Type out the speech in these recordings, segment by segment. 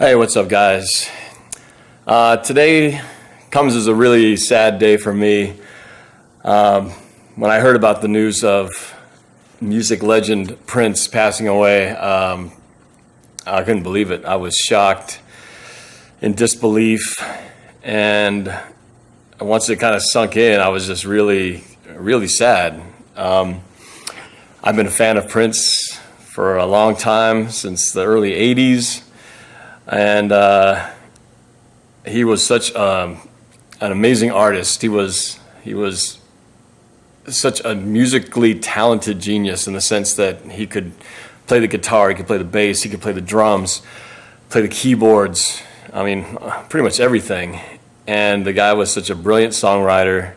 Hey, what's up, guys? Today comes as a really sad day for me. When I heard about the news of music legend Prince passing away, I couldn't believe it. I was shocked, in disbelief, and once it kind of sunk in, I was just really, really sad. I've been a fan of Prince for a long time, since the early 80s. And he was such an amazing artist. He was such a musically talented genius in the sense that he could play the guitar, he could play the bass, he could play the drums, play the keyboards. I mean, pretty much everything. And the guy was such a brilliant songwriter,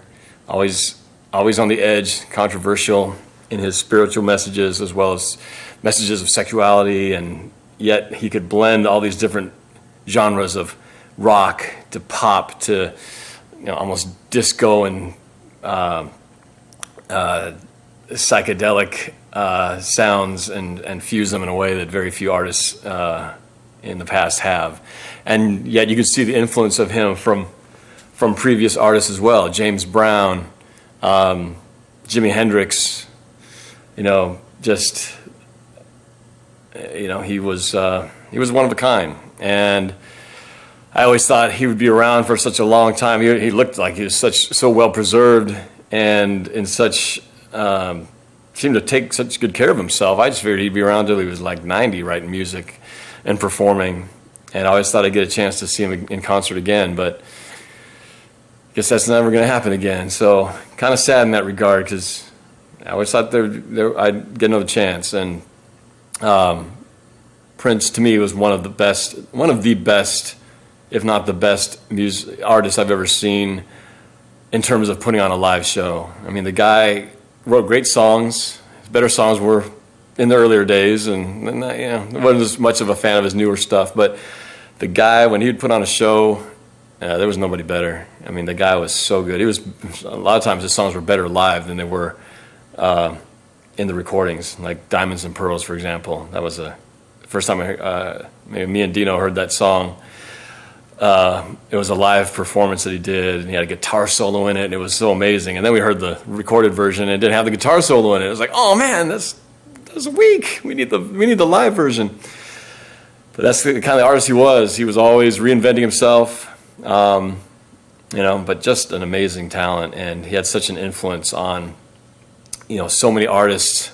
always on the edge, controversial in his spiritual messages as well as messages of sexuality, and yet he could blend all these different genres of rock to pop to, almost disco and psychedelic sounds and fuse them in a way that very few artists in the past have. And yet you could see the influence of him from previous artists as well. James Brown, Jimi Hendrix, he was one of a kind, and I always thought he would be around for such a long time. He looked like he was so well preserved and in such seemed to take such good care of himself. I just figured he'd be around till he was like 90, writing music and performing. And I always thought I'd get a chance to see him in concert again, but I guess that's never going to happen again. So kind of sad in that regard, because I always thought I'd get another chance. And Prince, to me, was one of the best, if not the best artist I've ever seen in terms of putting on a live show. I mean, the guy wrote great songs. His better songs were in the earlier days, and I wasn't as much of a fan of his newer stuff. But the guy, when he would put on a show, there was nobody better. I mean, the guy was so good. A lot of times his songs were better live than they were in the recordings, like Diamonds and Pearls, for example. That was the first time me and Dino heard that song. It was a live performance that he did, and he had a guitar solo in it, and it was so amazing. And then we heard the recorded version, and it didn't have the guitar solo in it. It was like, oh man, that's weak. We need the live version. But that's the kind of artist he was. He was always reinventing himself, but just an amazing talent, and he had such an influence on so many artists,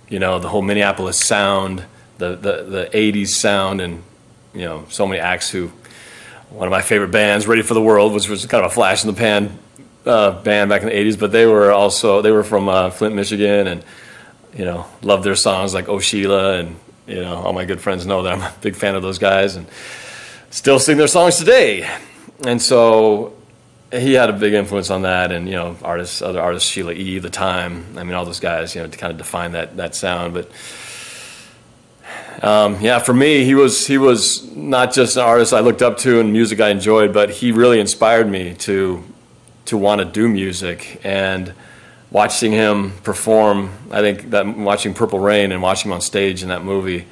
the whole Minneapolis sound, the 80s sound, and, so many acts one of my favorite bands, Ready for the World, which was kind of a flash in the pan band back in the 80s, but they were from Flint, Michigan, and, loved their songs like Oh Sheila, and, all my good friends know that I'm a big fan of those guys, and still sing their songs today. And so he had a big influence on that, and other artists, Sheila E., The Time, I mean, all those guys, to kind of define that sound. But for me, he was not just an artist I looked up to and music I enjoyed, but he really inspired me to want to do music. And watching him perform, I think that watching Purple Rain and watching him on stage in that movie,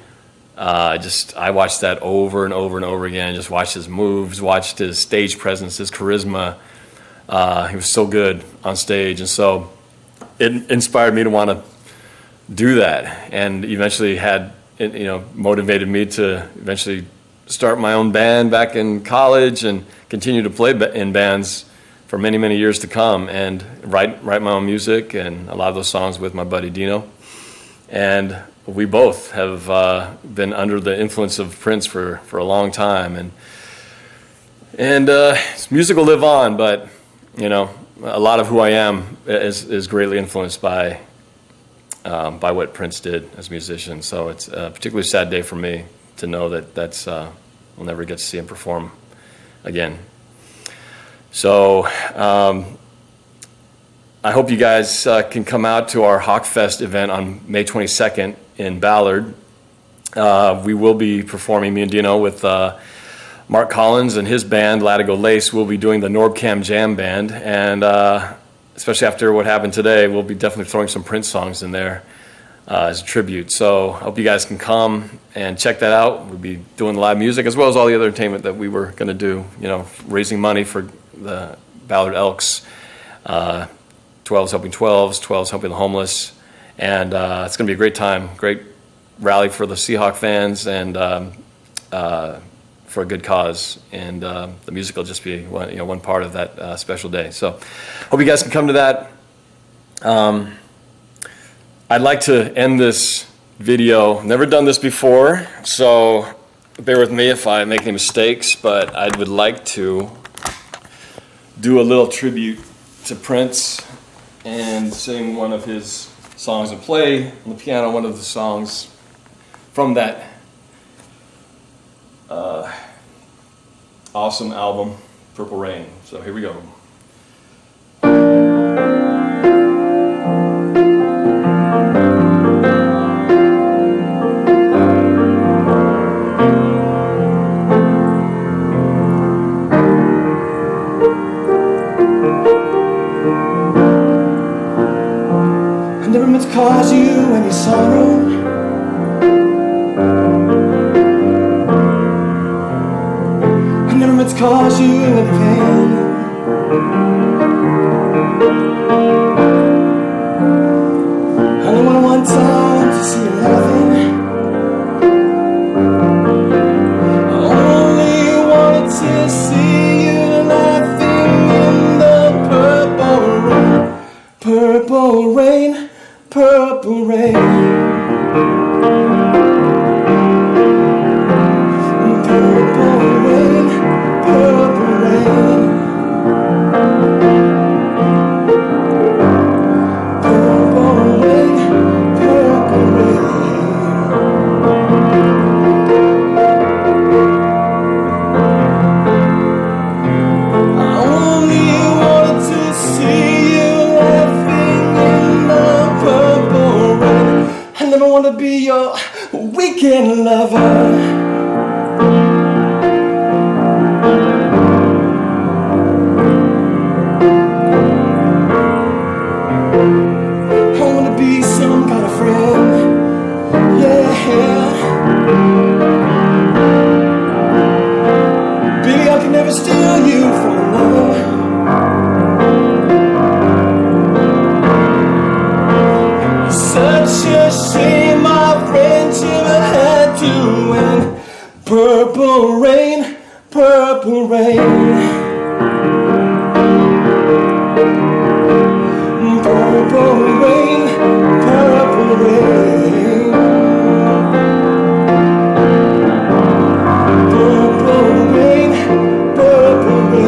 I watched that over and over and over again. Just watched his moves, watched his stage presence, his charisma. He was so good on stage, and so it inspired me to want to do that, and eventually motivated me to eventually start my own band back in college and continue to play in bands for many, many years to come, and write my own music, and a lot of those songs with my buddy Dino. And we both have been under the influence of Prince for a long time, and music will live on, but a lot of who I am is greatly influenced by what Prince did as a musician. So it's a particularly sad day for me to know that we'll never get to see him perform again. So I hope you guys can come out to our Hawkfest event on May 22nd in Ballard. We will be performing, me and Dino, with Mark Collins and his band, Latigo Lace. We'll be doing the NorbCam Jam Band, and especially after what happened today, we'll be definitely throwing some Prince songs in there. as a tribute. So I hope you guys can come and check that out. We'll be doing live music as well as all the other entertainment that we were going to do, raising money for the Ballard Elks, 12s helping 12s, 12s helping the homeless. And it's going to be a great time, great rally for the Seahawk fans, and for a good cause. And the music will just be one part of that special day. So hope you guys can come to that. I'd like to end this video. Never done this before, so bear with me if I make any mistakes, but I would like to do a little tribute to Prince and sing one of his songs and play on the piano one of the songs from that awesome album, Purple Rain. So here we go. I never meant to cause you any sorrow. I never meant to cause you any pain. I only wanted one time to see you laughing. I only wanted to see you laughing in the purple rain. Purple rain, purple rain. To be your weekend lover. I wanna be some kind of friend, yeah. Baby, I can never steal you from another. Such a shame my friendship had to end. Purple rain, purple rain. Purple rain, purple rain. Purple rain, purple rain.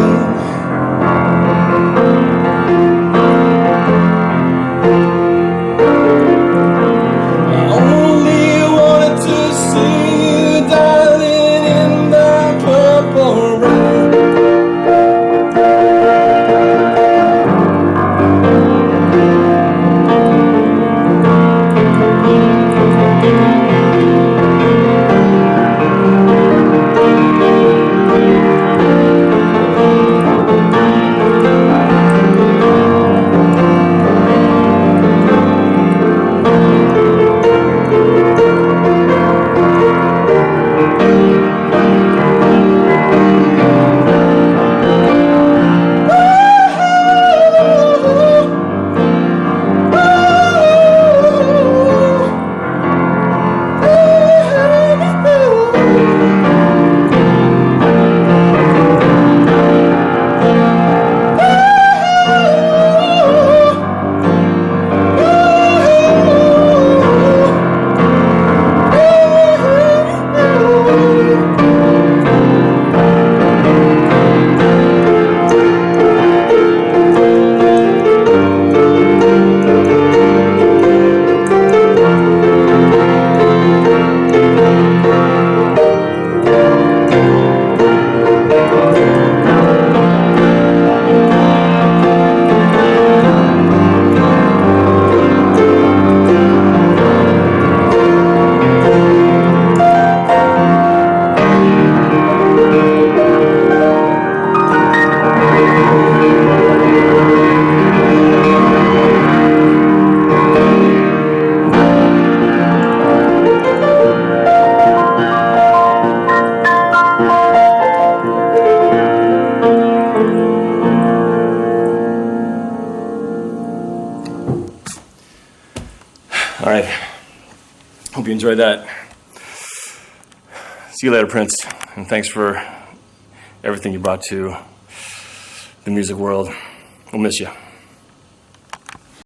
All right. Hope you enjoyed that. See you later, Prince. And thanks for everything you brought to the music world. We'll miss you.